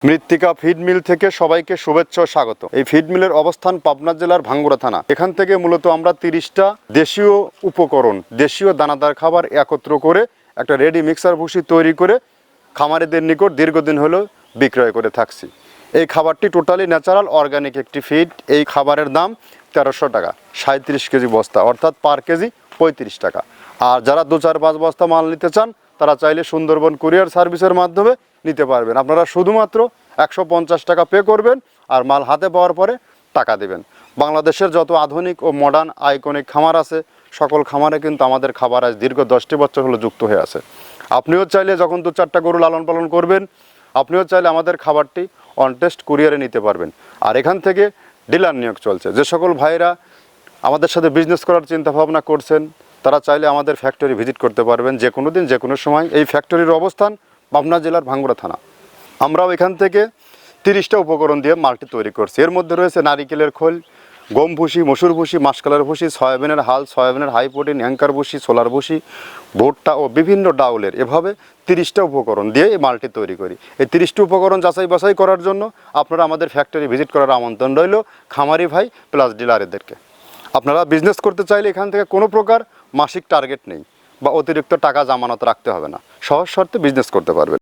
মৃত্তিকা feed mill থেকে সবাইকে শুভেচ্ছা ও স্বাগত। এই ফিড মিলের অবস্থান পাবনা জেলার ভাঙ্গুড়া থানা। এখান থেকে মূলত আমরা 30টা দেশীয় উপকরণ, দেশীয় দানাদার খাবার একত্র করে একটা রেডি মিক্সার ভুসি তৈরি করে খামারিদের নিকট দীর্ঘদিন হলো বিক্রয় করে থাকছি। এই খাবারটি টোটালি ন্যাচারাল অর্গানিক একটি ফিড। এই খাবারের দাম 1300 টাকা, 37 কেজি বস্তা, অর্থাৎ পার কেজি 35 টাকা। আর যারা 2-4-5 বস্তা মাল নিতে চান তারা চাইলে সুন্দরবন কুরিয়ার সার্ভিসের মাধ্যমে নিতে পারবেন। আপনারা শুধুমাত্র 150 টাকা পে করবেন আর মাল হাতে পাওয়ার পরে টাকা দেবেন। বাংলাদেশের যত আধুনিক ও মডার্ন আইকনিক খামার আছে সকল খামারে কিন্তু আমাদের খাবার আজ দীর্ঘ 10টি বছর হলো যুক্ত হয়ে আছে। আপনিও চাইলে যখন 2-4টা গরু লালন পালন করবেন, আপনিও চাইলে আমাদের খাবারটি অন টেস্ট কুরিয়ারে নিতে পারবেন। আর এখান থেকে ডিলার নিয়োগ চলছে। যে সকল ভাইরা আমাদের সাথে বিজনেস করার চিন্তা ভাবনা করছেন তারা চাইলে আমাদের ফ্যাক্টরি ভিজিট করতে পারবেন যে কোনো দিন, যে কোনো সময়। এই ফ্যাক্টরির অবস্থান পাবনা জেলার ভাঙ্গুড়া থানা। আমরাও এখান থেকে 30টা উপকরণ দিয়ে মালটি তৈরি করছি। এর মধ্যে রয়েছে নারিকেলের খোল, গম ভুসি, মসুর ভুসি, মাসকালার ভুসি, সয়াবিনের হাল, সয়াবিনের হাই প্রোটিন, অ্যাঙ্কার ভুসি, সোলার ভুসি, ভুট্টা ও বিভিন্ন ডাউলের, এভাবে 30টা উপকরণ দিয়ে এই মালটি তৈরি করি। এই 30টি উপকরণ যাচাই বাছাই করার জন্য আপনারা আমাদের ফ্যাক্টরি ভিজিট করার আমন্ত্রণ রইল খামারি ভাই প্লাস ডিলারদেরকে। আপনারা বিজনেস করতে চাইলে এখান থেকে কোনো প্রকার মাসিক টার্গেট নেই বা অতিরিক্ত টাকা জামানত রাখতে হবে না, সহজ শর্তে বিজনেস করতে পারবেন।